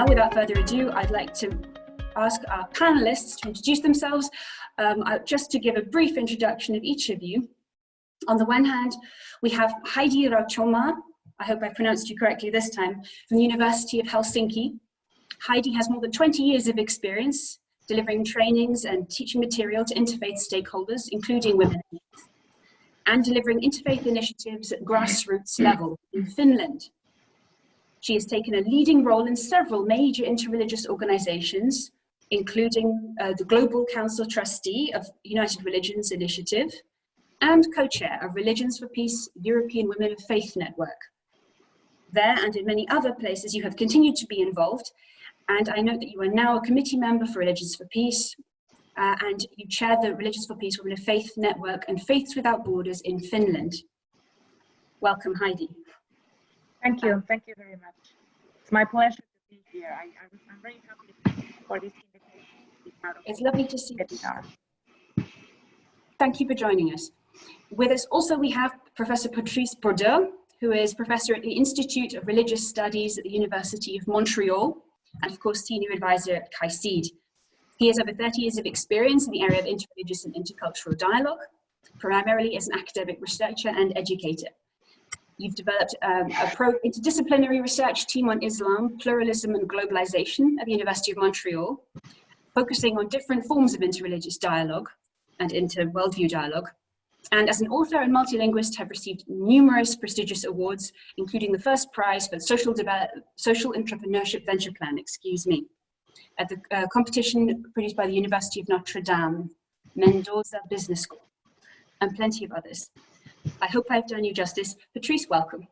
without further ado, I'd like to ask our panelists to introduce themselves. Just to give a brief introduction of each of you. On the one hand, we have Heidi Rauchoma, I hope I pronounced you correctly this time, from the University of Helsinki. Heidi has more than 20 years of experience delivering trainings and teaching material to interfaith stakeholders, including women, and delivering interfaith initiatives at grassroots level in Finland. She has taken a leading role in several major interreligious organizations, including the Global Council Trustee of United Religions Initiative and co-chair of Religions for Peace European Women of Faith Network. There and in many other places you have continued to be involved, and I note that you are now a committee member for Religions for Peace, and you chair the Religions for Peace Women of Faith Network and Faiths Without Borders in Finland. Welcome, Heidi. Thank you very much. It's my pleasure to be here. I'm very happy for this invitation to be part of It's lovely to see webinar. Thank you for joining us. With us also we have Professor Patrice Brodeur, who is Professor at the Institute of Religious Studies at the University of Montreal, and of course Senior Advisor at KAICIID. He has over 30 years of experience in the area of interreligious and intercultural dialogue, primarily as an academic researcher and educator. You've developed a interdisciplinary research team on Islam, pluralism and globalization at the University of Montreal, focusing on different forms of interreligious dialogue and inter-worldview dialogue. And as an author and multilinguist have received numerous prestigious awards, including the first prize for Social Entrepreneurship Venture Plan, at the competition produced by the University of Notre Dame, Mendoza Business School, and plenty of others. I hope I've done you justice. Patrice, welcome.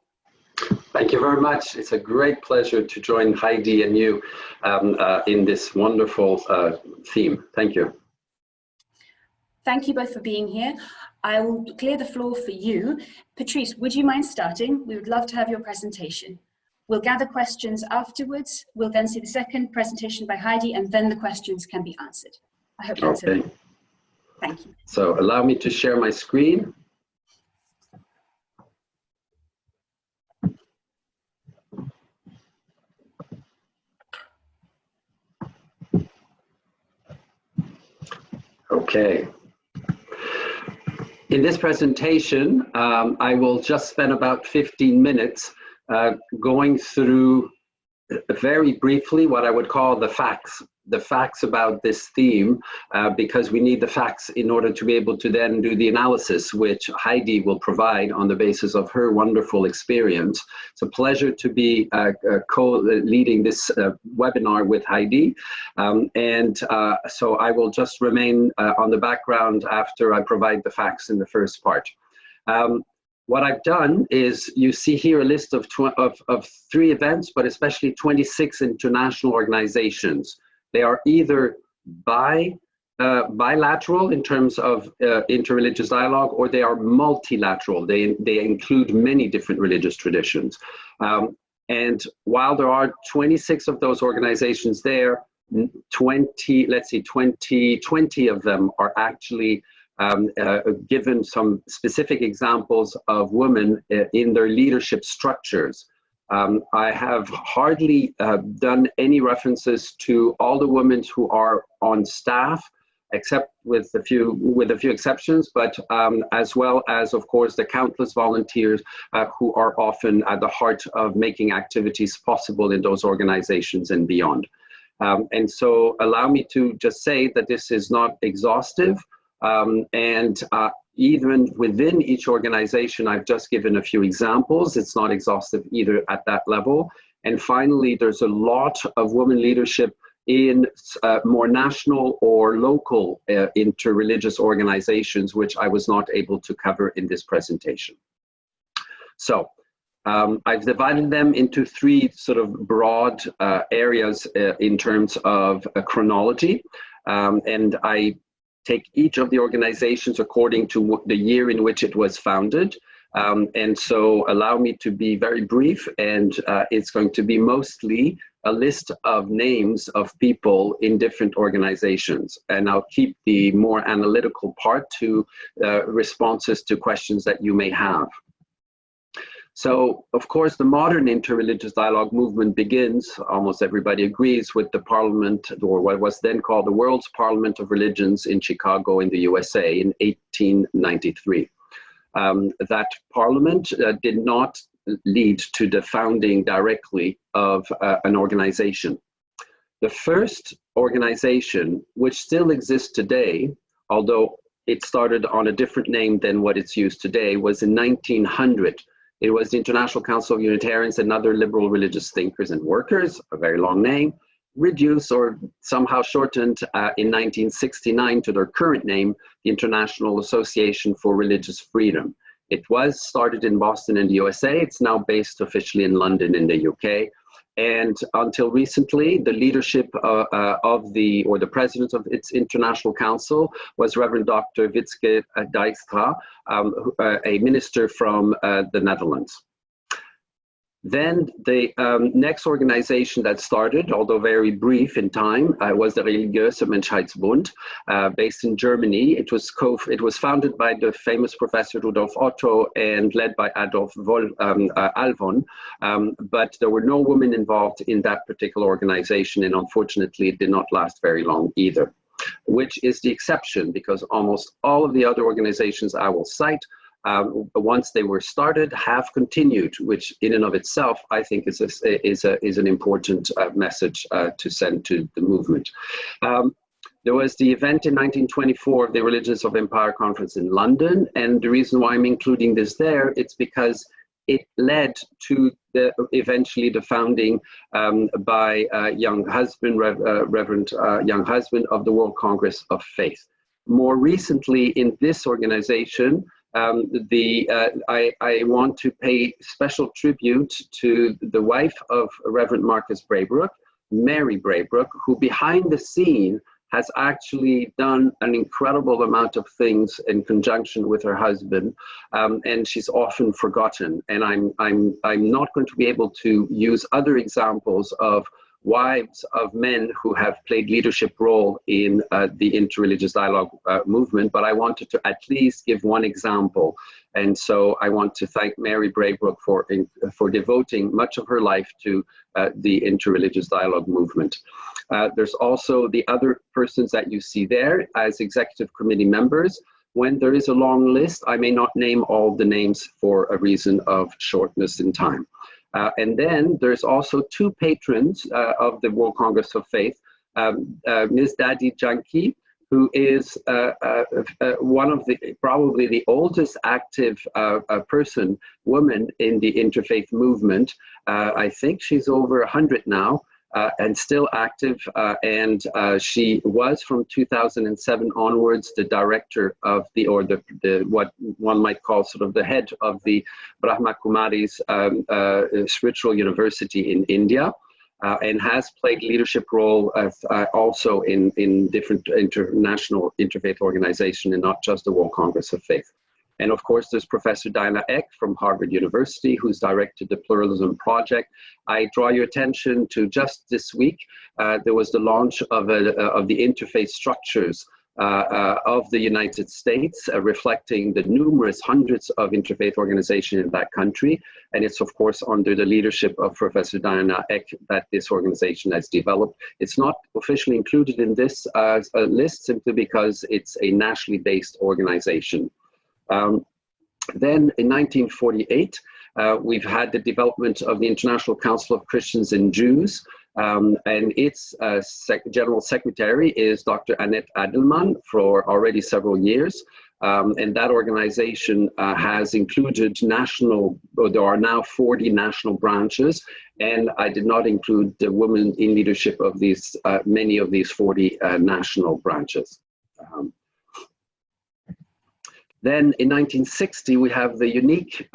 Thank you very much. It's a great pleasure to join Heidi and you in this wonderful theme. Thank you. Thank you both for being here. I will clear the floor for you. Patrice, would you mind starting? We would love to have your presentation. We'll gather questions afterwards. We'll then see the second presentation by Heidi, and then the questions can be answered. I hope that's okay. Thank you. So allow me to share my screen. Okay. In this presentation, I will just spend about 15 minutes going through very briefly what I would call the facts about this theme, because we need the facts in order to be able to then do the analysis, which Heidi will provide on the basis of her wonderful experience. It's a pleasure to be co-leading this webinar with Heidi. So I will just remain on the background after I provide the facts in the first part. What I've done is, you see here a list of 3 events, but especially 26 international organizations. They are either bilateral in terms of interreligious dialogue, or they are multilateral. They include many different religious traditions. And while there are 26 of those organizations there, 20 of them are actually given some specific examples of women in their leadership structures. I have hardly done any references to all the women who are on staff, except with a few exceptions, but as well as, of course, the countless volunteers who are often at the heart of making activities possible in those organizations and beyond. And so allow me to just say that this is not exhaustive. Even within each organization, I've just given a few examples. It's not exhaustive either at that level. And finally, there's a lot of women leadership in more national or local interreligious organizations, which I was not able to cover in this presentation. So I've divided them into 3 sort of broad areas in terms of chronology. And I take each of the organizations according to the year in which it was founded. And so allow me to be very brief, and it's going to be mostly a list of names of people in different organizations. And I'll keep the more analytical part to responses to questions that you may have. So, of course, the modern interreligious dialogue movement begins, almost everybody agrees, with the Parliament, or what was then called the World's Parliament of Religions in Chicago in the USA in 1893. That Parliament did not lead to the founding directly of an organization. The first organization, which still exists today, although it started on a different name than what it's used today, was in 1900. It was the International Council of Unitarians and Other Liberal Religious Thinkers and Workers, a very long name, reduced or somehow shortened in 1969 to their current name, the International Association for Religious Freedom. It was started in Boston in the USA. It's now based officially in London in the UK. And until recently, the leadership the president of its international council was Reverend Dr. Witske Dijkstra, a minister from the Netherlands. Then the next organization that started, although very brief in time, was the Interreligious Menschheitsbund, based in Germany. It was founded by the famous Professor Rudolf Otto and led by Adolf Alphon, but there were no women involved in that particular organization, and unfortunately it did not last very long either, which is the exception, because almost all of the other organizations I will cite once they were started, have continued, which in and of itself, I think is an important message to send to the movement. There was the event in 1924 of the Religions of Empire Conference in London, and the reason why I'm including this there, it's because it led to eventually the founding by Young Husband, Reverend Young Husband of the World Congress of Faith. More recently in this organization, I want to pay special tribute to the wife of Reverend Marcus Braybrook, Mary Braybrook, who behind the scene has actually done an incredible amount of things in conjunction with her husband, and she's often forgotten. And I'm not going to be able to use other examples of wives of men who have played leadership role in the interreligious dialogue movement, but I wanted to at least give one example. And so I want to thank Mary Braybrook for devoting much of her life to the interreligious dialogue movement. There's also the other persons that you see there as executive committee members. When there is a long list, I may not name all the names for a reason of shortness in time. And then there's also two patrons of the World Congress of Faith, Ms. Dadi Janki, who is one of probably the oldest active woman in the interfaith movement. I think she's over 100 now. And still active, and she was from 2007 onwards the director of what one might call sort of the head of the Brahma Kumaris spiritual university in India, and has played leadership role also in different international interfaith organizations, and not just the World Congress of Faith. And of course, there's Professor Diana Eck from Harvard University, who's directed the Pluralism Project. I draw your attention to just this week, there was the launch of the interfaith structures of the United States, reflecting the numerous hundreds of interfaith organizations in that country. And it's of course under the leadership of Professor Diana Eck that this organization has developed. It's not officially included in this list simply because it's a nationally based organization. Then in 1948, we've had the development of the International Council of Christians and Jews, and its General Secretary is Dr. Annette Adelman for already several years. And that organization has included there are now 40 national branches, and I did not include the women in leadership of these, many of these 40 national branches. Then in 1960, we have the unique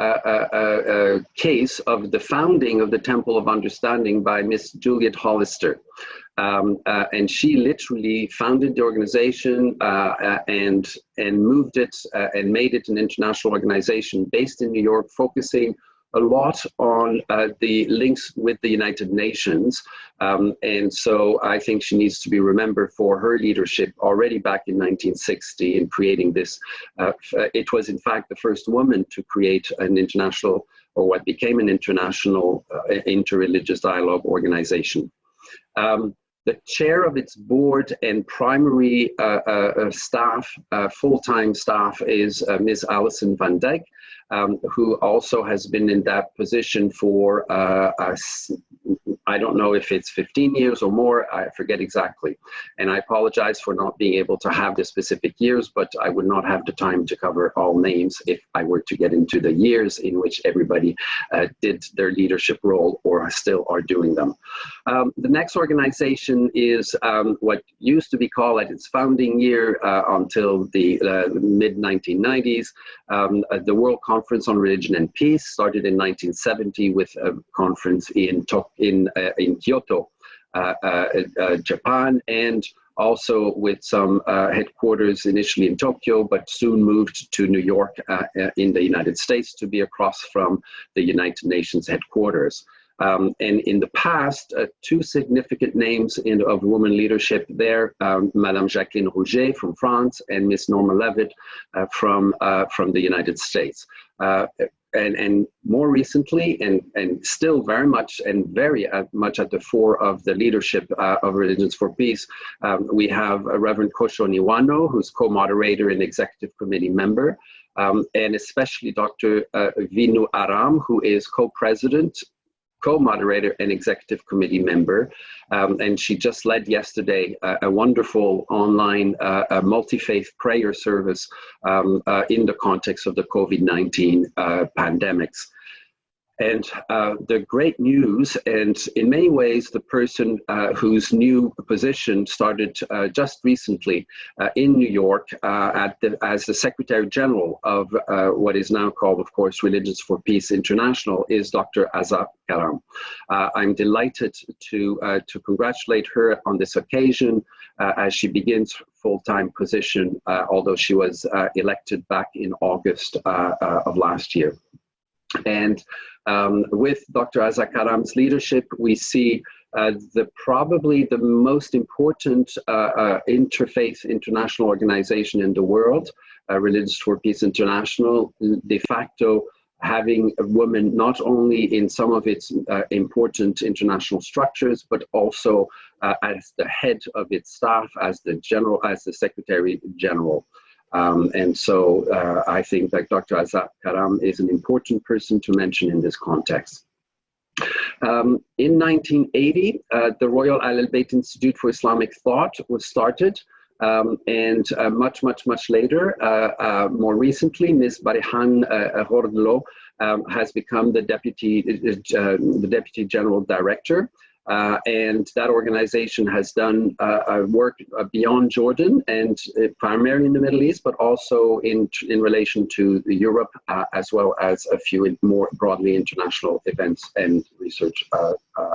case of the founding of the Temple of Understanding by Miss Juliet Hollister. And she literally founded the organization and moved it and made it an international organization based in New York, focusing a lot on the links with the United Nations. And so I think she needs to be remembered for her leadership already back in 1960 in creating this. It was in fact the first woman to create an international, or what became an international interreligious dialogue organization. The chair of its board and primary staff, full-time staff, is Ms. Alison van Dijk, who also has been in that position for, I don't know if it's 15 years or more, I forget exactly. And I apologize for not being able to have the specific years, but I would not have the time to cover all names if I were to get into the years in which everybody did their leadership role or still are doing them. The next organization is what used to be called at its founding year until the mid-1990s, the World Conference on Religion and Peace, started in 1970 with a conference in Kyoto, Japan, and also with some headquarters initially in Tokyo, but soon moved to New York in the United States to be across from the United Nations headquarters. And in the past, two significant names of women leadership there, Madame Jacqueline Rouget from France and Miss Norma Levitt from the United States. And more recently, and still very much much at the fore of the leadership of Religions for Peace, we have Reverend Kosho Niwano, who's co-moderator and executive committee member, and especially Dr. Vinu Aram, who is co-president, co-moderator and executive committee member, and she just led yesterday a wonderful online multi-faith prayer service in the context of the COVID-19 pandemics. And the great news, and in many ways the person whose new position started just recently in New York as the Secretary General of what is now called, of course, Religions for Peace International, is Dr. Azza Karam. I'm delighted to congratulate her on this occasion as she begins full-time position, although she was elected back in August of last year. And with Dr. Azza Karam's leadership, we see probably the most important interfaith international organization in the world, Religions for Peace International, de facto having women not only in some of its important international structures, but also as the head of its staff, as the Secretary General. And so I think that Dr. Azza Karam is an important person to mention in this context. In 1980, the Royal Ahl el-Bayt Institute for Islamic Thought was started, and much later, more recently, Ms. Barihan Hordlo has become the Deputy General Director. And that organization has done work beyond Jordan and primarily in the Middle East, but also in relation to Europe, as well as a few more broadly international events and research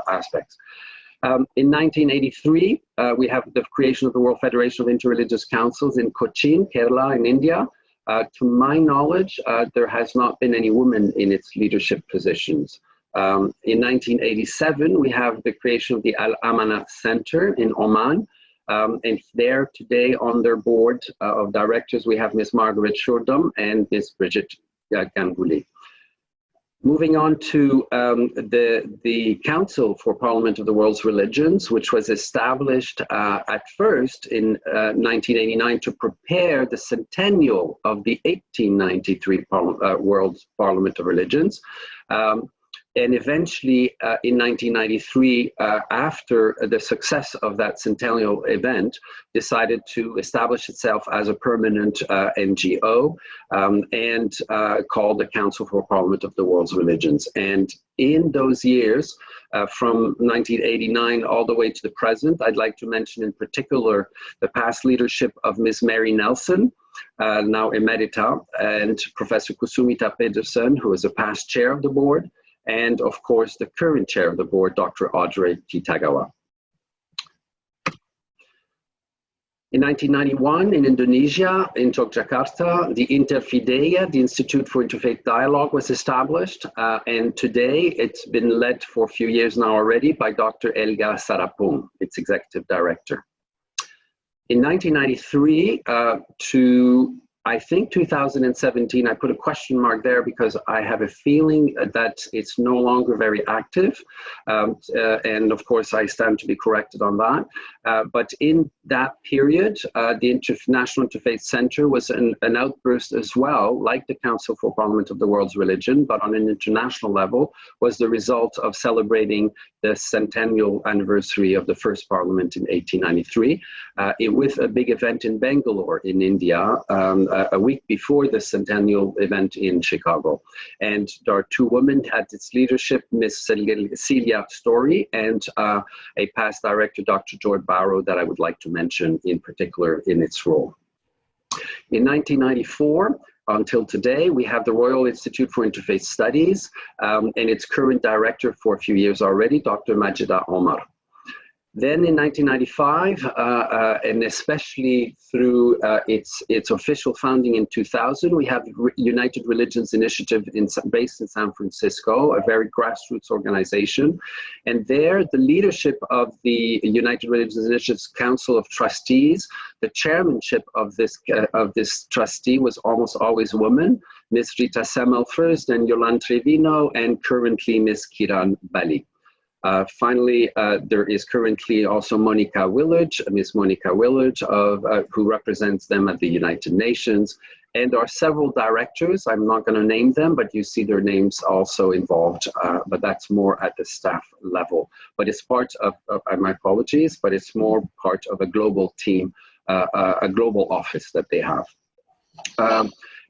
aspects. In 1983, we have the creation of the World Federation of Interreligious Councils in Cochin, Kerala in India. To my knowledge, there has not been any woman in its leadership positions. In 1987, we have the creation of the Al-Amanah Center in Oman. And there today on their board of directors, we have Ms. Margaret Shurdam and Ms. Bridget Ganguly. Moving on to the Council for Parliament of the World's Religions, which was established at first in 1989 to prepare the centennial of the 1893 World Parliament of Religions. And eventually, in 1993, after the success of that centennial event, decided to establish itself as a permanent NGO and called the Council for Parliament of the World's Religions. And in those years, from 1989 all the way to the present, I'd like to mention in particular the past leadership of Ms. Mary Nelson, now emerita, and Professor Kusumita Pedersen, who is a past chair of the board, and of course the current chair of the board, Dr. Audrey Kitagawa. In 1991, in Indonesia, in Yogyakarta, the Interfidea, the Institute for Interfaith Dialogue, was established. And today, it's been led for a few years now already by Dr. Elga Sarapung, its executive director. In 1993 to, I think, 2017, I put a question mark there because I have a feeling that it's no longer very active. And of course, I stand to be corrected on that. But in that period, the International Interfaith Center was an outburst as well, like the Council for Parliament of the World's Religion, but on an international level, was the result of celebrating the centennial anniversary of the first parliament in 1893, with a big event in Bangalore in India, a week before the centennial event in Chicago. And there are two women at its leadership, Miss Celia Story and a past director, Dr. George Barrow, that I would like to mention in particular in its role. In 1994, until today, we have the Royal Institute for Interfaith Studies and its current director for a few years already, Dr. Majida Omar. Then in 1995, and especially through its official founding in 2000, we have the United Religions Initiative based in San Francisco, a very grassroots organization. And there, the leadership of the United Religions Initiative's Council of Trustees, the chairmanship of this trustee was almost always women, Ms. Rita Semel first, and Yolande Trevino, and currently Ms. Kiran Bali. Finally, there is currently also Monica Willard, Ms. Monica Willard, who represents them at the United Nations. And there are several directors. I'm not going to name them, but you see their names also involved. But that's more at the staff level. But it's part of my apologies, but it's more part of a global team, a global office that they have.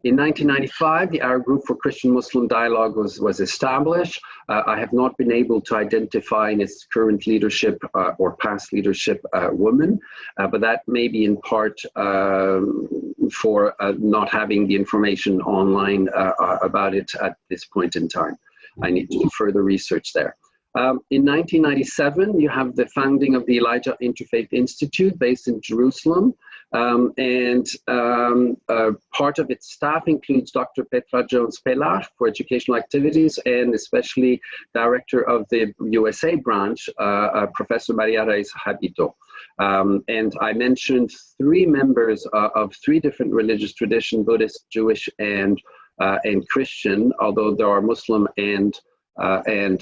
In 1995, the Arab Group for Christian-Muslim Dialogue was established. I have not been able to identify in its current leadership or past leadership women, but that may be in part for not having the information online about it at this point in time. I need to do further research there. In 1997, you have the founding of the Elijah Interfaith Institute based in Jerusalem. Part of its staff includes Dr. Petra Jones-Pelar for educational activities, and especially director of the USA branch, Professor Maria Reis Habito. And I mentioned three members of three different religious traditions: Buddhist, Jewish, and Christian, although there are Muslim and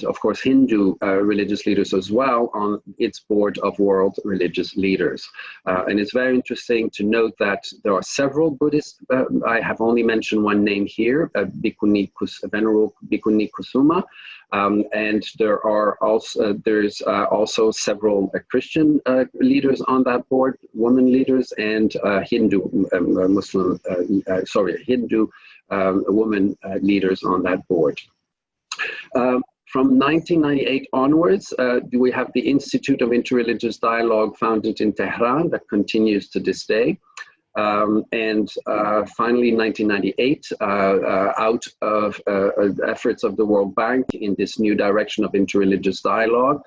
of course Hindu religious leaders as well on its board of world religious leaders. And it's very interesting to note that there are several Buddhist, I have only mentioned one name here, Venerable Bhikkhuni Kusuma, and there's also several Christian leaders on that board, women leaders, and Hindu woman leaders on that board. From 1998 onwards, we have the Institute of Interreligious Dialogue founded in Tehran that continues to this day. And finally, in 1998, out of efforts of the World Bank in this new direction of interreligious dialogue,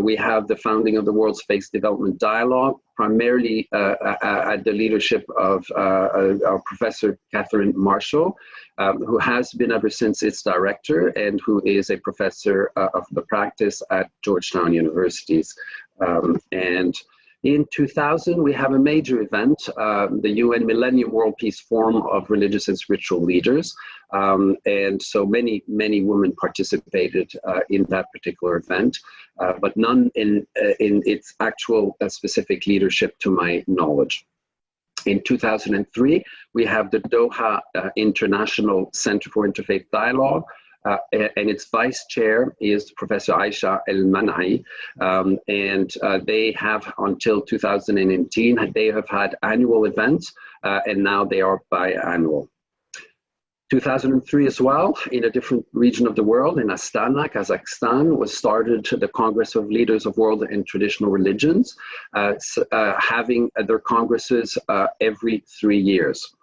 we have the founding of the World's Faith Development Dialogue, primarily at the leadership of our Professor Catherine Marshall, who has been ever since its director and who is a professor of the practice at Georgetown Universities. And in 2000, we have a major event, the UN Millennium World Peace Forum of Religious and Spiritual Leaders. And so many women participated in that particular event, but none in its actual specific leadership to my knowledge. In 2003, we have the Doha International Center for Interfaith Dialogue, and its vice chair is Professor Aisha El-Manai, and they have until 2018, they have had annual events, and now they are biannual. 2003 as well, in a different region of the world, in Astana, Kazakhstan, was started the Congress of Leaders of World and Traditional Religions, having their congresses every 3 years.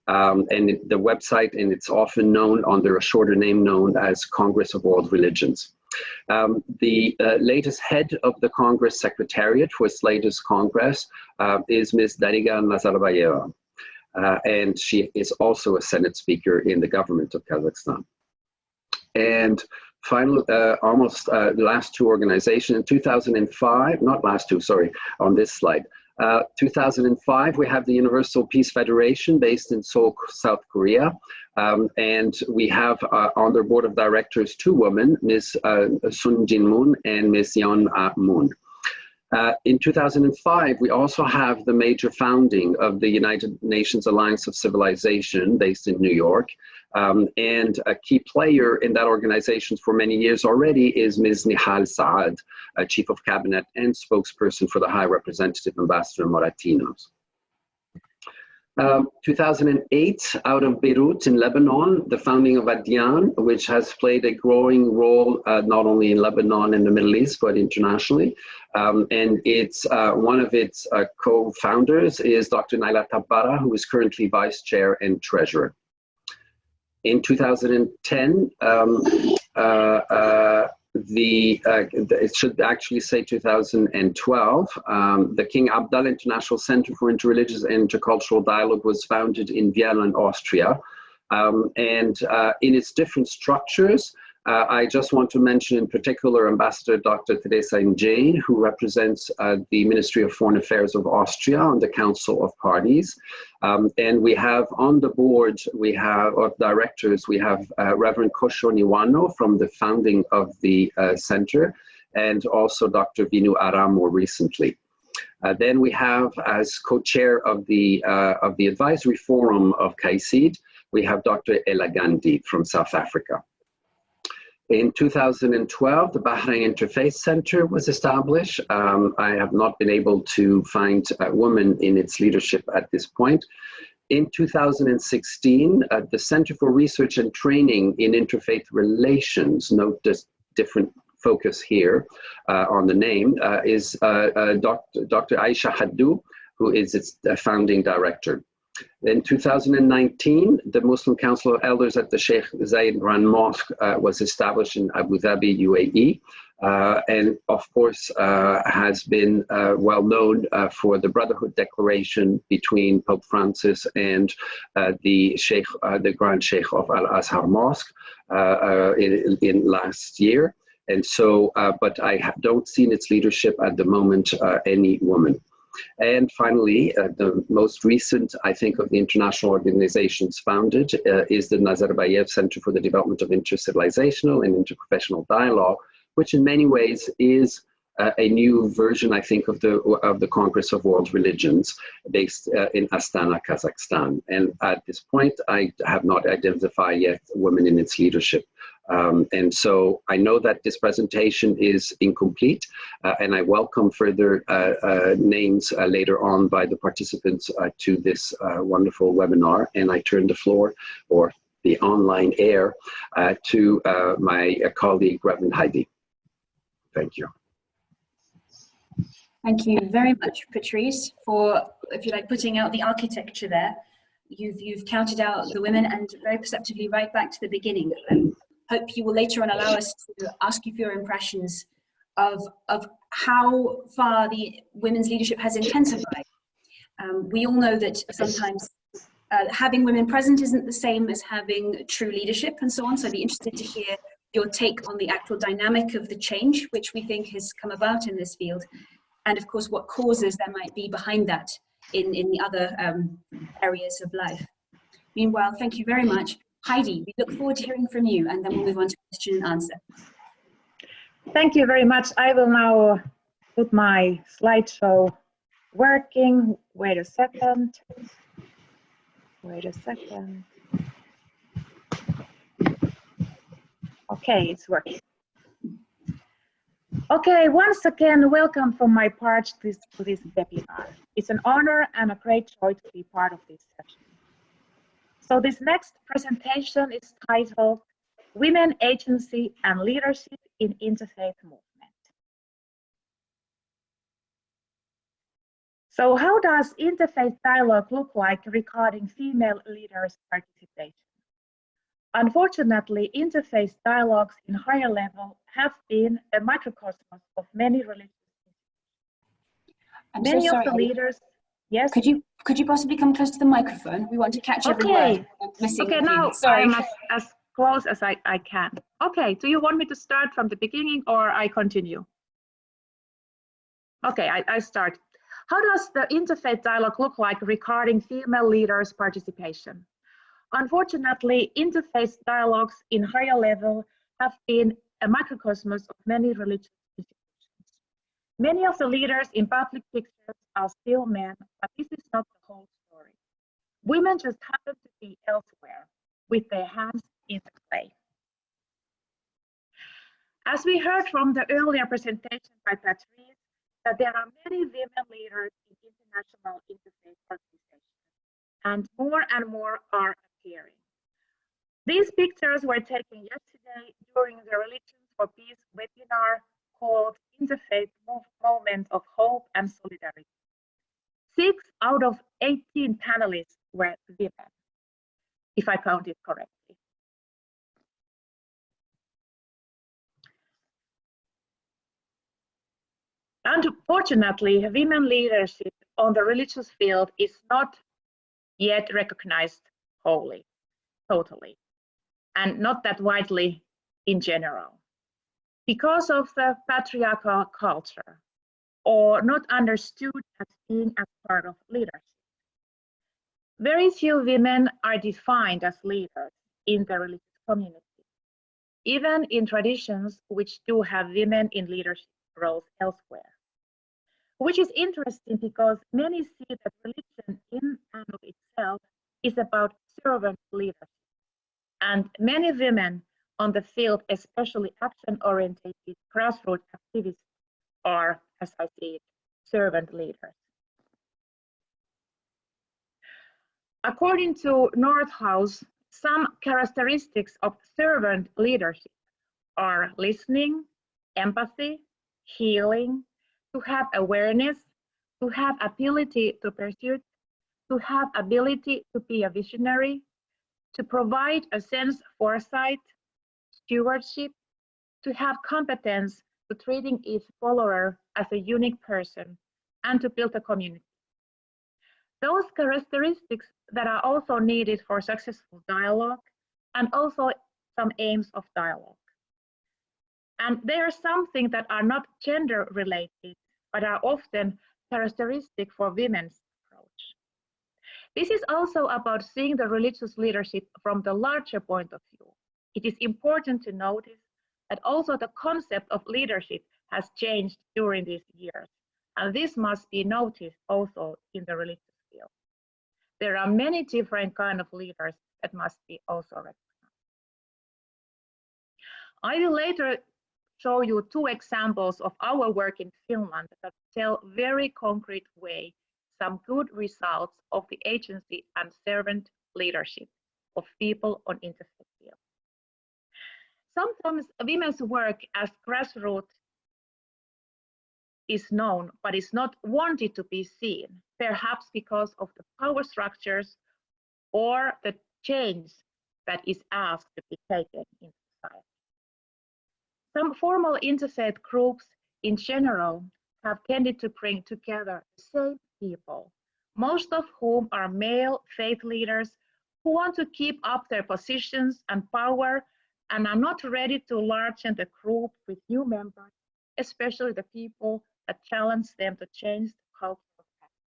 And the website, and it's often known under a shorter name known as Congress of World Religions. The latest head of the Congress Secretariat for its latest Congress is Ms. Dariga Nazarbayeva, and she is also a Senate Speaker in the government of Kazakhstan. And finally, the last two organizations in 2005, not last two, sorry, on this slide. 2005, we have the Universal Peace Federation based in Seoul, South Korea. And we have on their board of directors two women, Ms. Sun Jin-moon and Ms. Yeon Moon. In 2005, we also have the major founding of the United Nations Alliance of Civilization based in New York. And a key player in that organization for many years already is Ms. Nihal Saad, Chief of Cabinet and spokesperson for the High Representative Ambassador Moratinos. 2008, out of Beirut in Lebanon, the founding of Adyan, which has played a growing role not only in Lebanon and the Middle East, but internationally. And it's one of its co-founders is Dr. Naila Tabbara, who is currently Vice Chair and Treasurer. In 2010, it should actually say 2012, the King Abdullah International Center for Interreligious and Intercultural Dialogue was founded in Vienna, Austria. And in its different structures, I just want to mention in particular Ambassador Dr. Teresa Jain, who represents the Ministry of Foreign Affairs of Austria on the Council of Parties. And we have on the board, of directors, we have Reverend Kosho Niwano from the founding of the center, and also Dr. Vinu Aram more recently. Then we have as co-chair of the advisory forum of KAICIID, we have Dr. Ella Gandhi from South Africa. In 2012, the Bahrain Interfaith Center was established. I have not been able to find a woman in its leadership at this point. In 2016, the Center for Research and Training in Interfaith Relations, note this different focus here on the name, is Dr. Aisha Haddou, who is its founding director. In 2019, the Muslim Council of Elders at the Sheikh Zayed Grand Mosque was established in Abu Dhabi, UAE, and of course has been well known for the Brotherhood Declaration between Pope Francis and the Grand Sheikh of Al-Azhar Mosque in last year. And so, but I don't see in its leadership at the moment any woman. And finally, the most recent, I think, of the international organizations founded is the Nazarbayev Center for the Development of Intercivilizational and Interprofessional Dialogue, which in many ways is a new version, I think, of the Congress of World Religions based in Astana, Kazakhstan. And at this point, I have not identified yet women in its leadership. And so I know that this presentation is incomplete, and I welcome further names later on by the participants to this wonderful webinar. And I turn the floor, or the online air, to my colleague, Reverend Heidi. Thank you. Thank you very much, Patrice, for, if you like, putting out the architecture there. You've counted out the women, and very perceptively right back to the beginning. Hope you will later on allow us to ask you for your impressions of how far the women's leadership has intensified. We all know that sometimes having women present isn't the same as having true leadership and so on, so I'd be interested to hear your take on the actual dynamic of the change which we think has come about in this field, and of course what causes there might be behind that in the other areas of life. Meanwhile, thank you very much. Heidi, we look forward to hearing from you, and then we'll move on to question and answer. Thank you very much. I will now put my slideshow working. Wait a second. Wait a second. Okay, it's working. Okay, once again, welcome from my part to this webinar. It's an honor and a great joy to be part of this session. So this next presentation is titled Women, Agency and Leadership in Interfaith Movement. So how does interfaith dialogue look like regarding female leaders' participation? Unfortunately, interfaith dialogues in higher level have been a microcosmos of many religious I'm many so sorry. of the leaders. Yes. Could you possibly come close to the microphone? We want to catch every word. Missing Okay. the Now sorry. I'm as close as I can. Okay. Do you want me to start from the beginning or I continue? Okay, I start. How does the interfaith dialogue look like regarding female leaders' participation? Unfortunately, interfaith dialogues in higher level have been a microcosmos of many religious institutions. Many of the leaders in public pictures are still men, but this is not the whole story. Women just happen to be elsewhere with their hands in the play. As we heard from the earlier presentation by Patrice, that there are many women leaders in international interfaith organizations, and more are appearing. These pictures were taken yesterday during the Religions for Peace webinar called Interfaith Moment of Hope and Solidarity. 6 out of 18 panelists were women, if I counted correctly. Unfortunately, women leadership on the religious field is not yet recognized wholly, totally, and not that widely in general, because of the patriarchal culture, or not understood as being as part of leadership. Very few women are defined as leaders in the religious community, even in traditions which do have women in leadership roles elsewhere. Which is interesting because many see that religion in and of itself is about servant leadership. And many women on the field, especially action-oriented grassroots activists, are, as I see it, servant leaders. According to Nordhaus, some characteristics of servant leadership are listening, empathy, healing, to have awareness, to have ability to pursue, to have ability to be a visionary, to provide a sense of foresight, stewardship, to have competence to treating each follower as a unique person, and to build a community. Those characteristics that are also needed for successful dialogue, and also some aims of dialogue. And they are something that are not gender related, but are often characteristic for women's approach. This is also about seeing the religious leadership from the larger point of view. It is important to notice that also the concept of leadership has changed during these years, and this must be noticed also in the religious field. There are many different kinds of leaders that must be also recognized. I will later show you 2 examples of our work in Finland that tell very concrete way some good results of the agency and servant leadership of people on interfaith field. Sometimes women's work as grassroots is known, but is not wanted to be seen, perhaps because of the power structures or the change that is asked to be taken in society. Some formal interfaith groups in general have tended to bring together the same people, most of whom are male faith leaders who want to keep up their positions and power and are not ready to largen the group with new members, especially the people that challenge them to change the cultural pattern.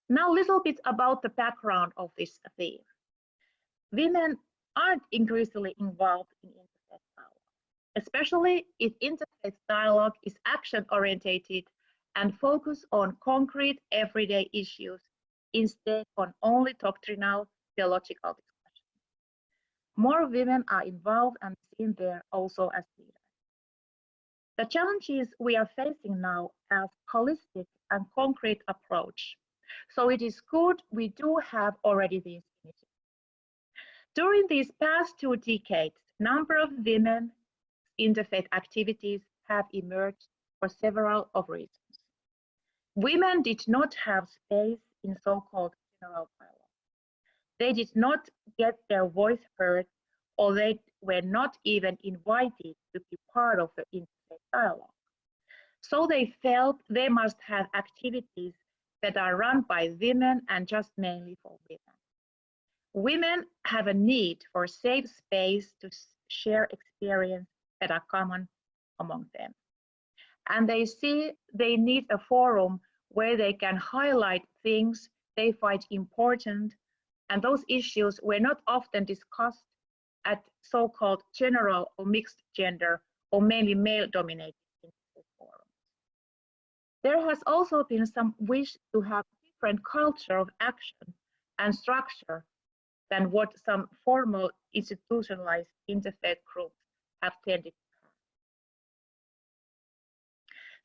Now a little bit about the background of this theme. Women aren't increasingly involved in interfaith dialogue, especially if interfaith dialogue is action-orientated and focused on concrete everyday issues instead of only doctrinal theological discussion. More women are involved and seen there also as leaders. The challenges we are facing now as holistic and concrete approach. So it is good we do have already these initiatives. During these past 2 decades, number of women interfaith activities have emerged for several of reasons. Women did not have space in so-called general dialogue. They did not get their voice heard, or they were not even invited to be part of the interfaith dialogue. So they felt they must have activities that are run by women and just mainly for women. Women have a need for a safe space to share experiences that are common among them. And they see they need a forum where they can highlight things they find important, and those issues were not often discussed at so-called general or mixed gender or mainly male-dominated forums. There has also been some wish to have different culture of action and structure than what some formal institutionalized interfaith groups have tended to have.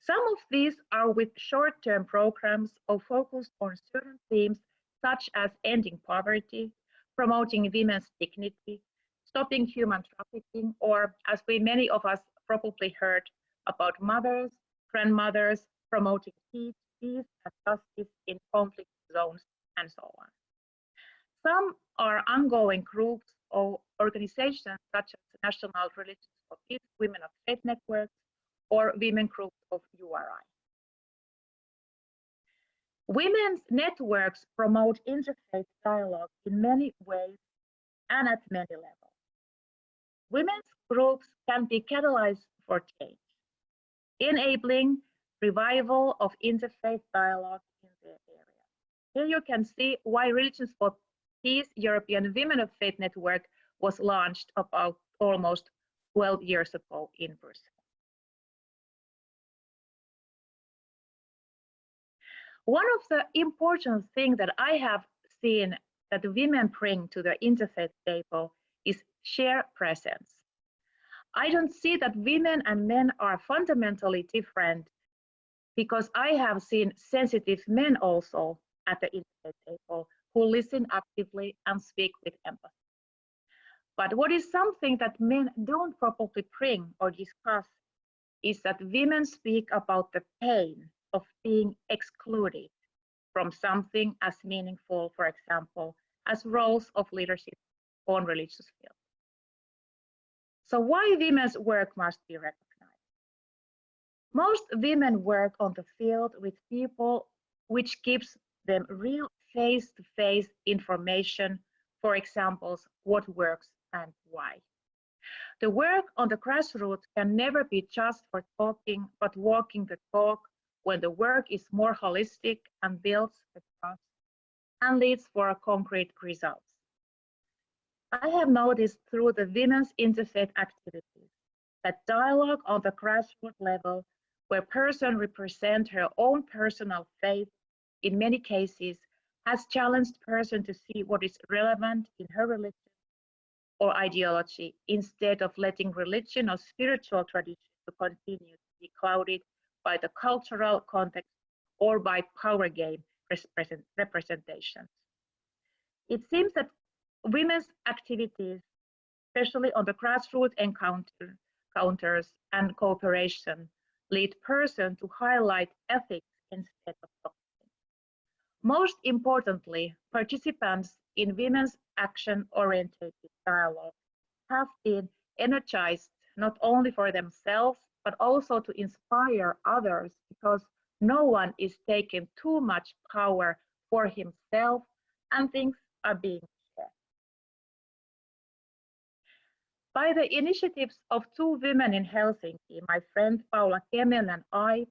Some of these are with short-term programs or focused on certain themes such as ending poverty, promoting women's dignity, stopping human trafficking, or as many of us probably heard about mothers, grandmothers, promoting peace and justice in conflict zones, and so on. Some are ongoing groups or organizations such as National Religions for Peace, Women of Faith Networks, or women groups of URI. Women's networks promote interfaith dialogue in many ways and at many levels. Women's groups can be catalyzed for change, enabling revival of interfaith dialogue in their area. Here you can see why Religions for Peace European Women of Faith Network was launched about almost 12 years ago in Brussels. One of the important things that I have seen that women bring to the interfaith table is shared presence. I don't see that women and men are fundamentally different, because I have seen sensitive men also at the interfaith table who listen actively and speak with empathy. But what is something that men don't probably bring or discuss is that women speak about the pain of being excluded from something as meaningful, for example, as roles of leadership on religious field. So why women's work must be recognized? Most women work on the field with people, which gives them real face-to-face information, for example, what works and why. The work on the grassroots can never be just for talking, but walking the talk when the work is more holistic and builds the trust and leads for concrete results. I have noticed through the women's interfaith activities that dialogue on the grassroots level, where person represents her own personal faith, in many cases has challenged person to see what is relevant in her religion or ideology, instead of letting religion or spiritual tradition to continue to be clouded by the cultural context or by power game representations. It seems that women's activities, especially on the grassroots encounters and cooperation, lead person to highlight ethics instead of doctrine. Most importantly, participants in women's action-oriented dialogue have been energized not only for themselves, but also to inspire others, because no one is taking too much power for himself and things are being shared. By the initiatives of two women in Helsinki, my friend Paula Kemel and I,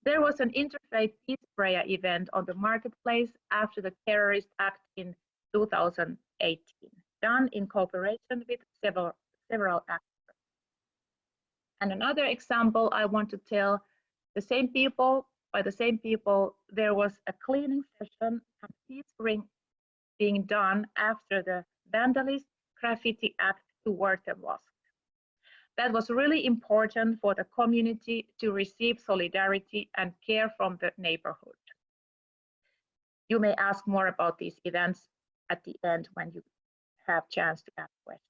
there was an interfaith peace prayer event on the marketplace after the terrorist act in 2018, done in cooperation with several actors. And another example I want to tell, by the same people, there was a cleaning session and peace ring being done after the vandalist graffiti act toward the mosque. That was really important for the community to receive solidarity and care from the neighborhood. You may ask more about these events at the end when you have a chance to ask questions.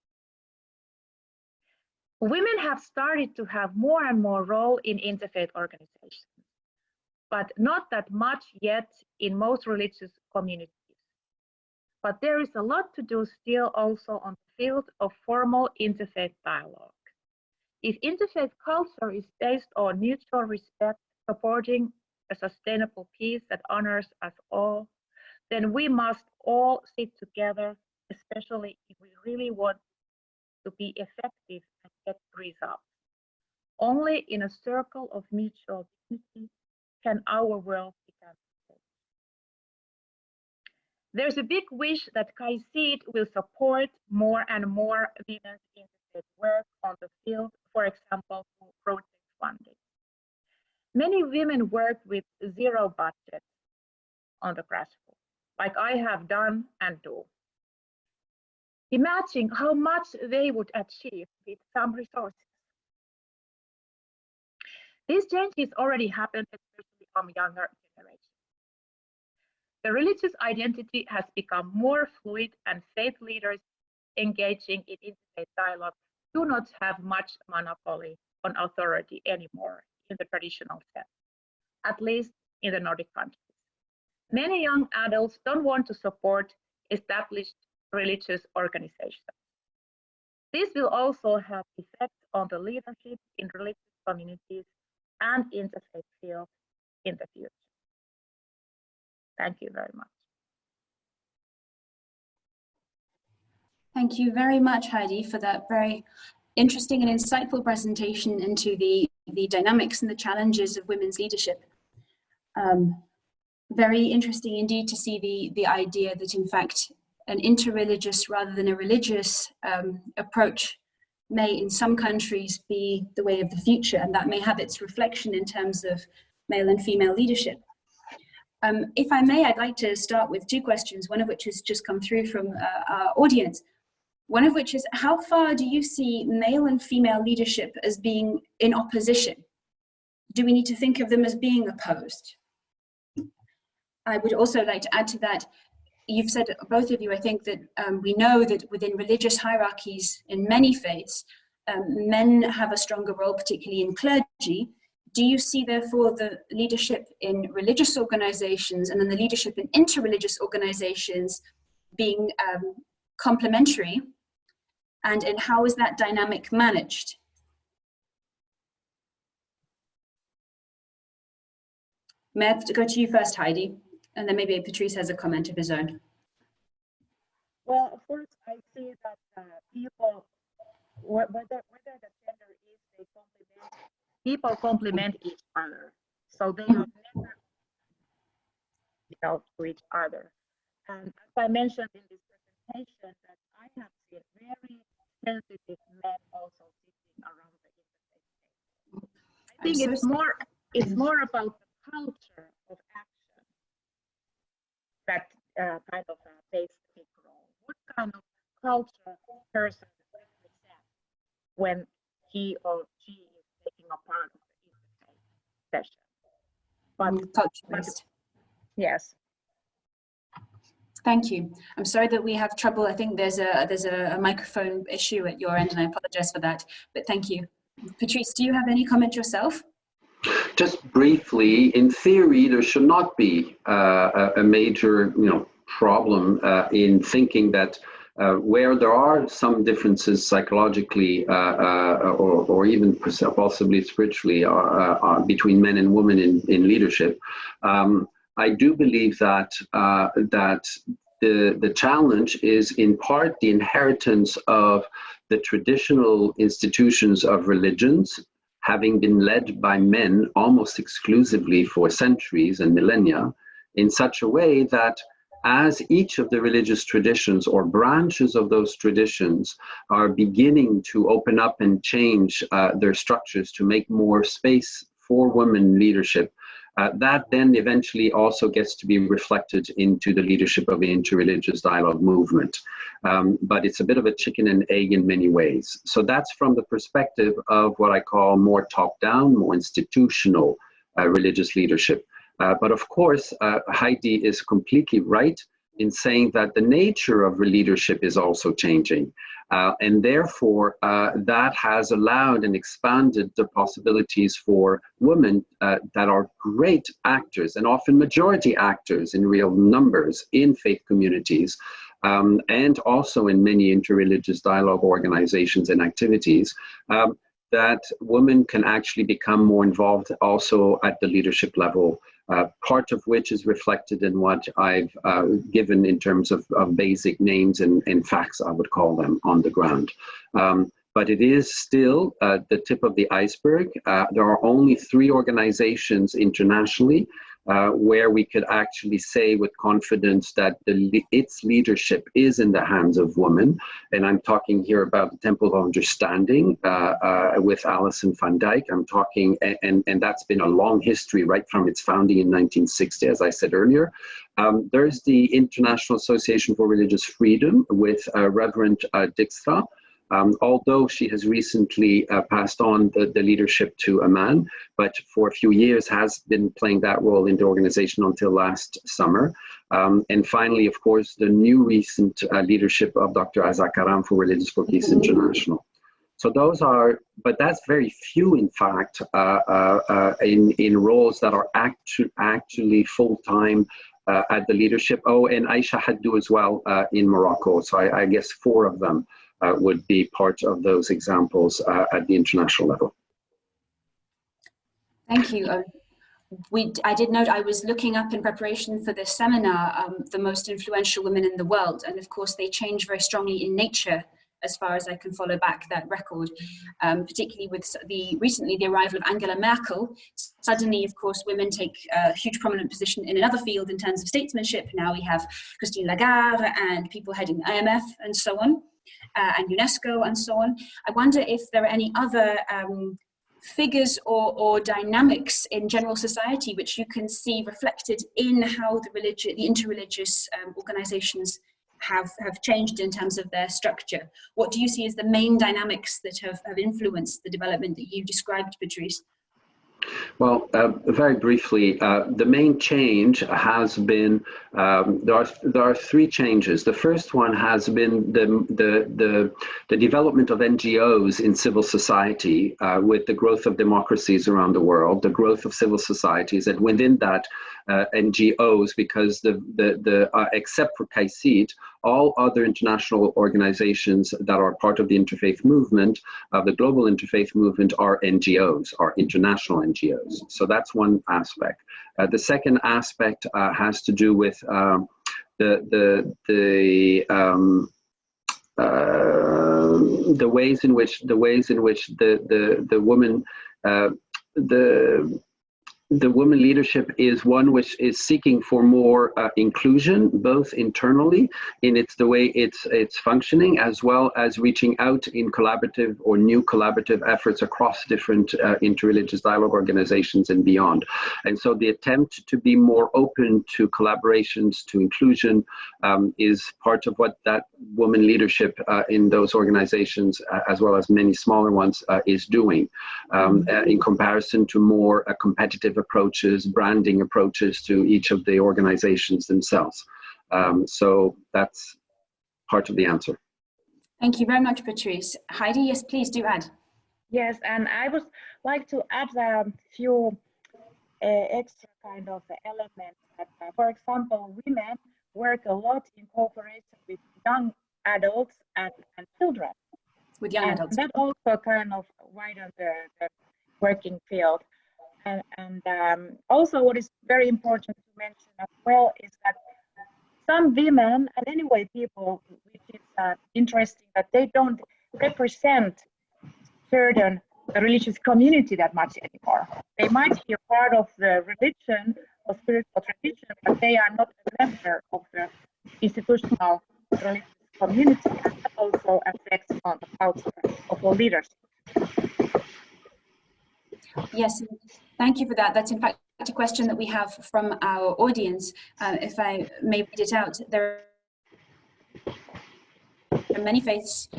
Women have started to have more and more role in interfaith organizations, but not that much yet in most religious communities. but there is a lot to do still also on the field of formal interfaith dialogue. If interfaith culture is based on mutual respect, supporting a sustainable peace that honors us all, then we must all sit together, especially if we really want to be effective and get results. Only in a circle of mutual dignity can our world become safe. There's a big wish that KAICIID will support more and more women's interfaith work on the field, for example, through project funding. Many women work with zero budget on the grassroots, like I have done and do. Imagine how much they would achieve with some resources. These changes already happened, especially on younger generations. The religious identity has become more fluid, and faith leaders engaging in interfaith dialogue do not have much monopoly on authority anymore in the traditional sense, at least in the Nordic countries. Many young adults don't want to support established religious organizations. This will also have effect on the leadership in religious communities and interfaith field in the future. Thank you very much. Thank you very much, Heidi, for that very interesting and insightful presentation into the dynamics and the challenges of women's leadership. Very interesting indeed to see the idea that in fact an interreligious rather than a religious approach may in some countries be the way of the future, and that may have its reflection in terms of male and female leadership. If I may, I'd like to start with two questions, one of which has just come through from our audience. One of which is, how far do you see male and female leadership as being in opposition? Do we need to think of them as being opposed? I would also like to add to that, you've said, both of you, I think that we know that within religious hierarchies in many faiths, men have a stronger role, particularly in clergy. Do you see, therefore, the leadership in religious organizations and then the leadership in interreligious organizations being complementary? And how is that dynamic managed? May I go to you first, Heidi, and then maybe Patrice has a comment of his own. Well, of course, I see that people, whether the gender is, they people complement each other, so they are never to each other. And as I mentioned in this presentation, that I have seen very sensitive men also sitting around the interfaith. I think it's more about the culture of action that kind of plays a big role. What kind of culture person represents when he or she is taking a part of the interfaith session? But yes. Thank you. I'm sorry that we have trouble. I think there's a microphone issue at your end, and I apologize for that. But thank you. Patrice, do you have any comment yourself? Just briefly, in theory, there should not be a major, problem in thinking that where there are some differences psychologically or even possibly spiritually between men and women in leadership. I do believe that the challenge is in part the inheritance of the traditional institutions of religions having been led by men almost exclusively for centuries and millennia, in such a way that as each of the religious traditions or branches of those traditions are beginning to open up and change their structures to make more space for women leadership, that then eventually also gets to be reflected into the leadership of the interreligious dialogue movement. But it's a bit of a chicken and egg in many ways. So that's from the perspective of what I call more top-down, more institutional religious leadership. But of course, Heidi is completely right in saying that the nature of leadership is also changing. And therefore, that has allowed and expanded the possibilities for women that are great actors and often majority actors in real numbers in faith communities and also in many interreligious dialogue organizations and activities, that women can actually become more involved also at the leadership level, part of which is reflected in what I've given in terms of basic names and facts, I would call them, on the ground. But it is still the tip of the iceberg. There are only 3 organizations internationally where we could actually say with confidence that its leadership is in the hands of women. And I'm talking here about the Temple of Understanding with Alison van Dijk. I'm talking, and that's been a long history right from its founding in 1960, as I said earlier. There's the International Association for Religious Freedom with Reverend Dijkstra. Although she has recently passed on the leadership to a man, but for a few years has been playing that role in the organization until last summer. And finally, of course, the new recent leadership of Dr. Azakaram for Religious for Peace International. So those are, but that's very few, in fact, in roles that are actually full-time at the leadership. Oh, and Aisha Haddou as well in Morocco. So I guess 4 of them would be part of those examples at the international level. Thank you. I did note I was looking up in preparation for this seminar the most influential women in the world, and of course they change very strongly in nature as far as I can follow back that record, particularly with recently the arrival of Angela Merkel. Suddenly, of course, women take a huge prominent position in another field in terms of statesmanship. Now we have Christine Lagarde and people heading IMF and so on. And UNESCO and so on. I wonder if there are any other figures or dynamics in general society which you can see reflected in how the interreligious organizations have changed in terms of their structure. What do you see as the main dynamics that have influenced the development that you described, Patrice? Well, very briefly, the main change has been, there are 3 changes. The first one has been the development of NGOs in civil society with the growth of democracies around the world, the growth of civil societies, and within that, NGOs, because except for KAICIID, all other international organizations that are part of the interfaith movement, the global interfaith movement, are NGOs, are international NGOs. So that's one aspect. The second aspect has to do with the ways in which the woman leadership is one which is seeking for more inclusion, both internally in the way it's functioning, as well as reaching out in collaborative or new collaborative efforts across different interreligious dialogue organizations and beyond. And so the attempt to be more open to collaborations, to inclusion, is part of what that woman leadership in those organizations, as well as many smaller ones, is doing, in comparison to more competitive approaches, branding approaches to each of the organizations themselves. So that's part of the answer. Thank you very much, Patrice. Heidi, yes, please do add. Yes, and I would like to add a few extra kind of elements. That, for example, women work a lot in cooperation with young adults and children. With young adults. That also kind of widens the working field. And also what is very important to mention as well is that some women, and anyway people, which is interesting that they don't represent certain religious community that much anymore. They might be a part of the religion or spiritual tradition, but they are not a member of the institutional religious community, and that also affects on the culture of the leadership. Yes, thank you for that. That's in fact a question that we have from our audience. If I may read it out, there are many faiths,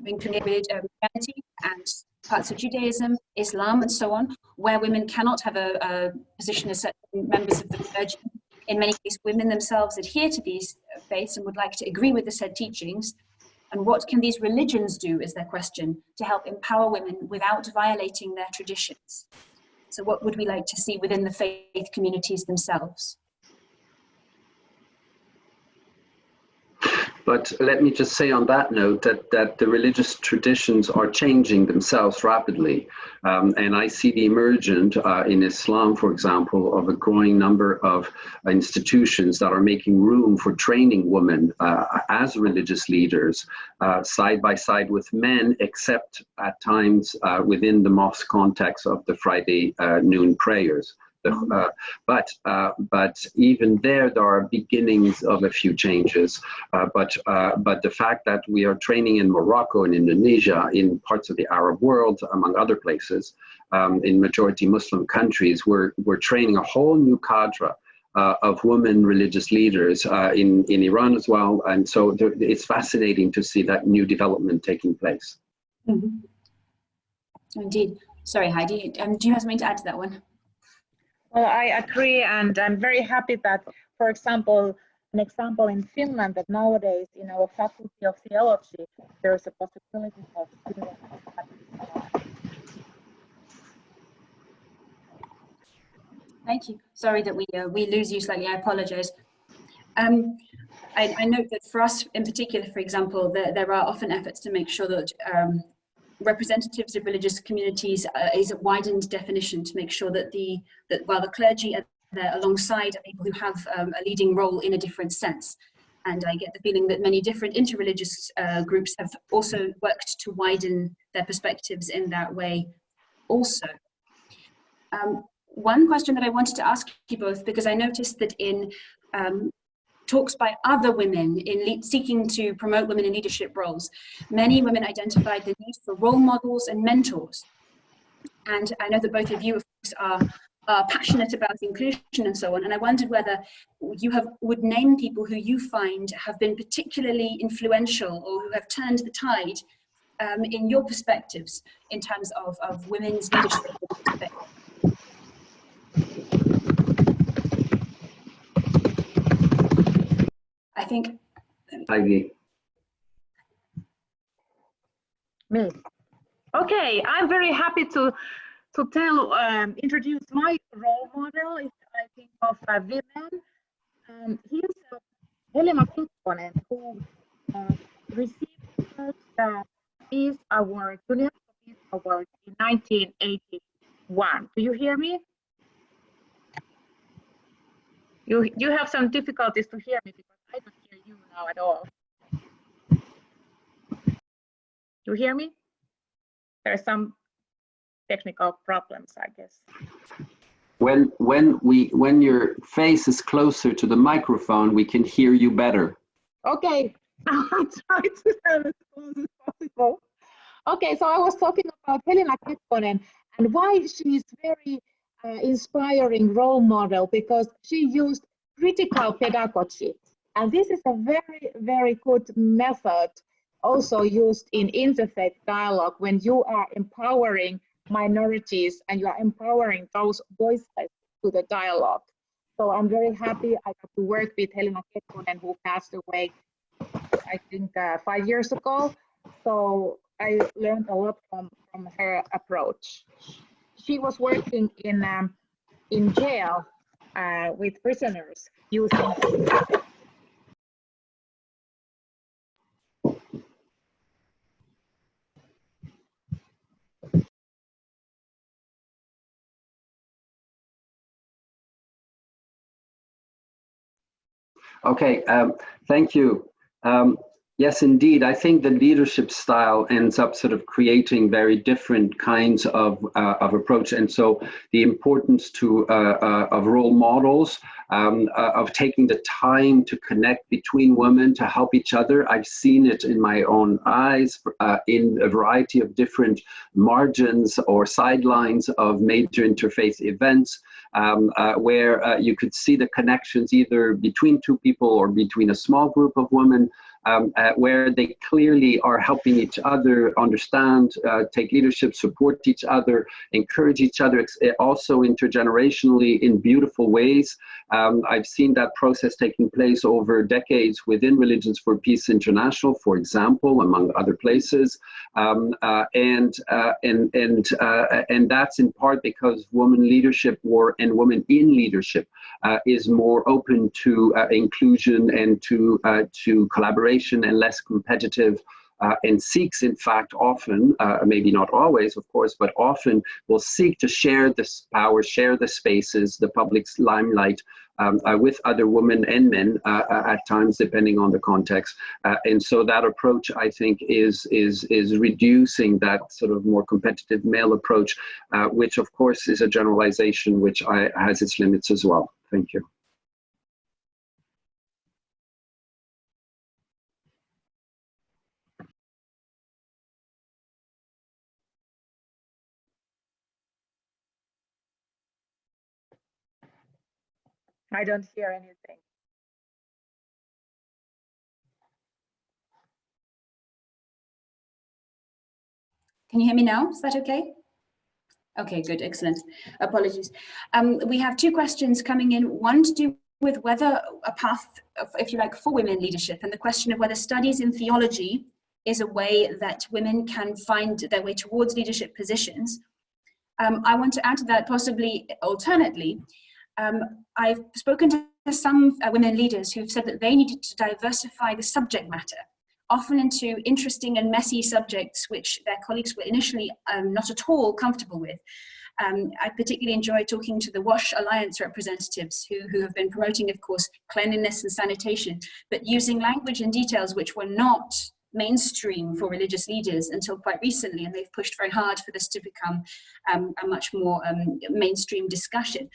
including Christianity and parts of Judaism, Islam, and so on, where women cannot have a position as members of the clergy. In many cases, women themselves adhere to these faiths and would like to agree with the said teachings. And what can these religions do, is their question, to help empower women without violating their traditions? So what would we like to see within the faith communities themselves? But let me just say on that note that the religious traditions are changing themselves rapidly. And I see the emergence in Islam, for example, of a growing number of institutions that are making room for training women as religious leaders, side by side with men, except at times within the mosque context of the Friday noon prayers. But even there are beginnings of a few changes. But the fact that we are training in Morocco and Indonesia, in parts of the Arab world, among other places, in majority Muslim countries, we're training a whole new cadre of women religious leaders in Iran as well. And so it's fascinating to see that new development taking place. Mm-hmm. Indeed. Sorry, Heidi, do you have something to add to that one? Well, I agree, and I'm very happy that, for example, an example in Finland, that nowadays in our Faculty of Theology, there's a possibility of students. Thank you. Sorry that we lose you slightly. I apologize. I note that for us in particular, for example, there are often efforts to make sure that representatives of religious communities is a widened definition to make sure that while the clergy are there alongside people who have a leading role in a different sense. And I get the feeling that many different interreligious groups have also worked to widen their perspectives in that way also. One question that I wanted to ask you both, because I noticed that in talks by other women in seeking to promote women in leadership roles, many women identified the need for role models and mentors. And I know that both of you, of course, are passionate about inclusion and so on. And I wondered whether you would name people who you find have been particularly influential or who have turned the tide in your perspectives in terms of women's leadership. I think. Ivy. Me. Okay, I'm very happy to introduce my role model. If I think of women, here's Helena Kekkonen, who received the first Peace Award, UNESCO Peace Award in 1981. Do you hear me? You have some difficulties to hear me because I don't hear you now at all. Do you hear me? There are some technical problems, I guess. When your face is closer to the microphone, we can hear you better. Okay, I'll try to have as close as possible. Okay, so I was talking about Helena Kekkonen and why she is very inspiring role model, because she used critical pedagogy. And this is a very, very good method also used in interfaith dialogue when you are empowering minorities and you are empowering those voices to the dialogue. So I'm very happy I got to work with Helena Kekkonen, who passed away, I think 5 years ago. So I learned a lot from her approach. She was working in jail with prisoners using. Okay, thank you. Yes, indeed. I think the leadership style ends up sort of creating very different kinds of approach, and so the importance of role models, of taking the time to connect between women to help each other. I've seen it in my own eyes in a variety of different margins or sidelines of major interfaith events, where you could see the connections either between two people or between a small group of women, where they clearly are helping each other understand, take leadership, support each other, encourage each other, also intergenerationally in beautiful ways. I've seen that process taking place over decades within Religions for Peace International, for example, among other places. And that's in part because women leadership and women in leadership is more open to inclusion and to collaboration and less competitive, and seeks, in fact, often, maybe not always, of course, but often will seek to share this power, share the spaces, the public's limelight with other women and men at times, depending on the context. And so that approach, I think, is reducing that sort of more competitive male approach, which, of course, is a generalization which has its limits as well. Thank you. I don't hear anything. Can you hear me now? Is that okay? Okay, good, excellent. Apologies. We have two questions coming in. One to do with whether a path, if you like, for women leadership, and the question of whether studies in theology is a way that women can find their way towards leadership positions. I want to add to that, possibly alternately. I've spoken to some women leaders who've said that they needed to diversify the subject matter, often into interesting and messy subjects which their colleagues were initially not at all comfortable with. I particularly enjoy talking to the WASH Alliance representatives who have been promoting, of course, cleanliness and sanitation, but using language and details which were not mainstream for religious leaders until quite recently, and they've pushed very hard for this to become a much more mainstream discussion.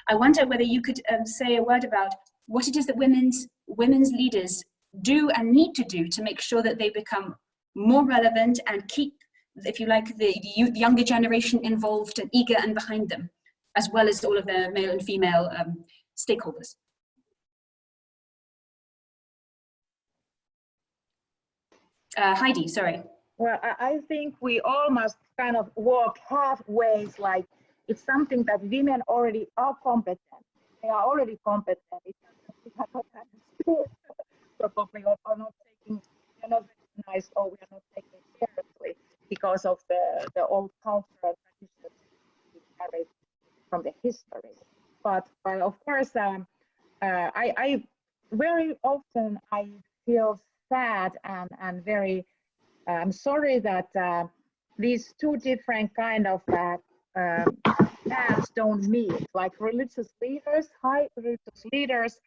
I wonder whether you could say a word about what it is that women's leaders do and need to do to make sure that they become more relevant and keep, if you like, the younger generation involved and eager and behind them, as well as all of their male and female stakeholders. Heidi, sorry. Well, I think we all must kind of walk halfway, like it's something that women already are competent. They are already competent. It's we have not understood, probably, or not taking, we are not recognized, or we are not taking seriously because of the old cultural traditions we carry from the history. But of course, I very often I feel sad and very sorry that these two different kind of paths don't meet, like religious leaders, high religious leaders,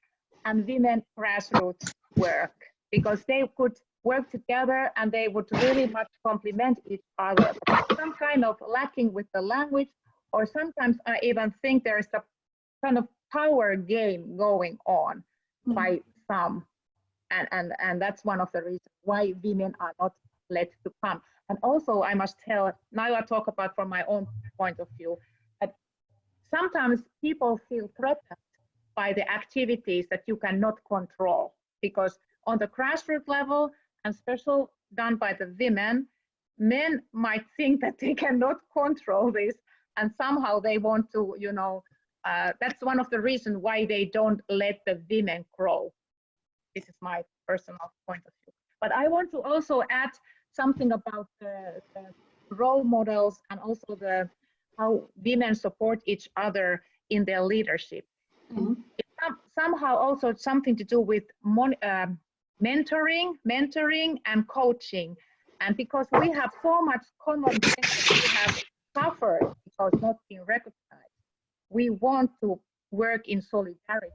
and women grassroots work, because they could work together and they would really much complement each other. Some kind of lacking with the language, or sometimes I even think there's a kind of power game going on by some. And that's one of the reasons why women are not let to come. And also I must tell, now I talk about from my own point of view, that sometimes people feel threatened by the activities that you cannot control, because on the grassroots level, and especially done by the women, men might think that they cannot control this, and somehow they want to, you know, that's one of the reasons why they don't let the women grow. This is my personal point of view. But I want to also add something about the role models and also how women support each other in their leadership. Mm-hmm. It's somehow also something to do with mentoring and coaching. And because we have so much common things that we have suffered because not being recognized, we want to work in solidarity.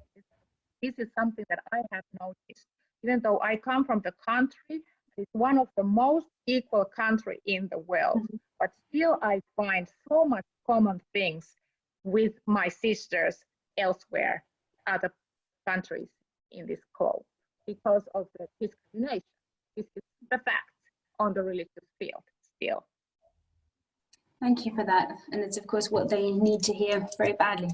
This is something that I have noticed. Even though I come from the country, it's one of the most equal countries in the world, but still I find so much common things with my sisters elsewhere, other countries in this globe, because of the discrimination. This is the fact on the religious field still. Thank you for that. And it's of course what they need to hear very badly.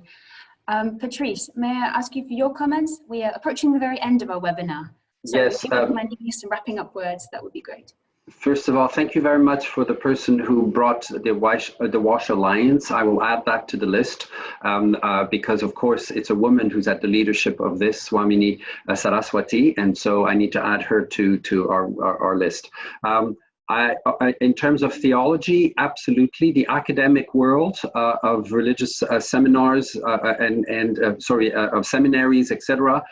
Patrice, may I ask you for your comments? We are approaching the very end of our webinar. So yes, if you wouldn't mind giving us some wrapping up words, that would be great. First of all, thank you very much for the person who brought the WASH Alliance. I will add that to the list because, of course, it's a woman who's at the leadership of this, Swamini Saraswati, and so I need to add her to our list. In terms of theology, absolutely, the academic world of religious seminars of seminaries, etc.,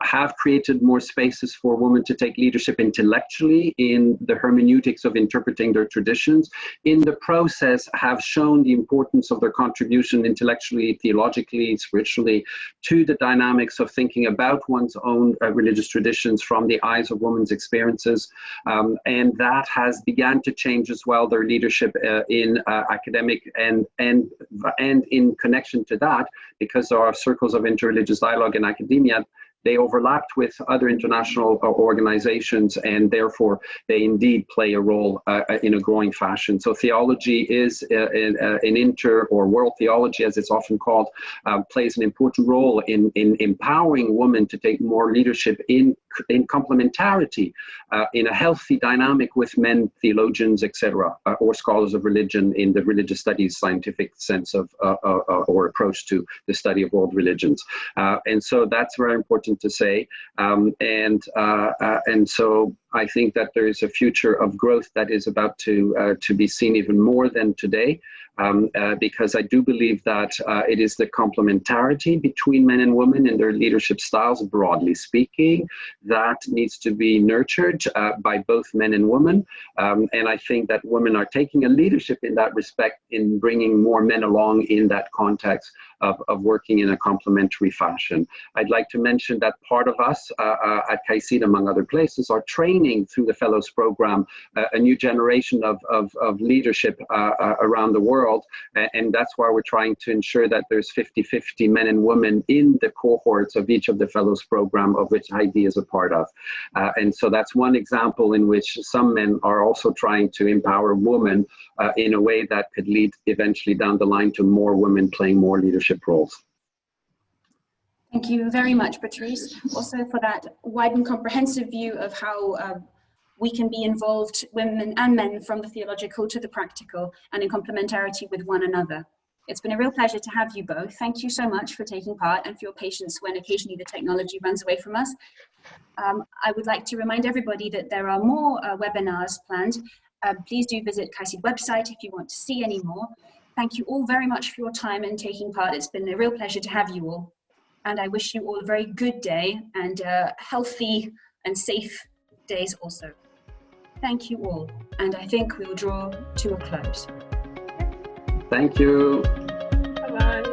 have created more spaces for women to take leadership intellectually in the hermeneutics of interpreting their traditions. In the process, have shown the importance of their contribution intellectually, theologically, spiritually, to the dynamics of thinking about one's own religious traditions from the eyes of women's experiences, and that has began to change as well their leadership in academic and in connection to that, because there are circles of interreligious dialogue in academia. They overlapped with other international organizations, and therefore they indeed play a role in a growing fashion. So theology is an inter or world theology, as it's often called, plays an important role in empowering women to take more leadership in complementarity, in a healthy dynamic with men, theologians, etc., or scholars of religion in the religious studies scientific sense of or approach to the study of world religions. And so that's very important to say, and so I think that there is a future of growth that is about to be seen even more than today, because I do believe that it is the complementarity between men and women in their leadership styles, broadly speaking, that needs to be nurtured by both men and women, and I think that women are taking a leadership in that respect in bringing more men along in that context of working in a complementary fashion. I'd like to mention that part of us at KAICIID, among other places, are training through the Fellows Program a new generation of leadership around the world, and that's why we're trying to ensure that there's 50-50 men and women in the cohorts of each of the Fellows Program, of which IRD is a part of. And so that's one example in which some men are also trying to empower women in a way that could lead eventually down the line to more women playing more leadership roles. Thank you very much, Patrice, also for that wide and comprehensive view of how we can be involved, women and men, from the theological to the practical and in complementarity with one another. It's been a real pleasure to have you both. Thank you so much for taking part and for your patience when occasionally the technology runs away from us. I would like to remind everybody that there are more webinars planned. Please do visit KAICIID website if you want to see any more. Thank you all very much for your time and taking part. It's been a real pleasure to have you all. And I wish you all a very good day and healthy and safe days also. Thank you all. And I think we'll draw to a close. Thank you. Bye-bye.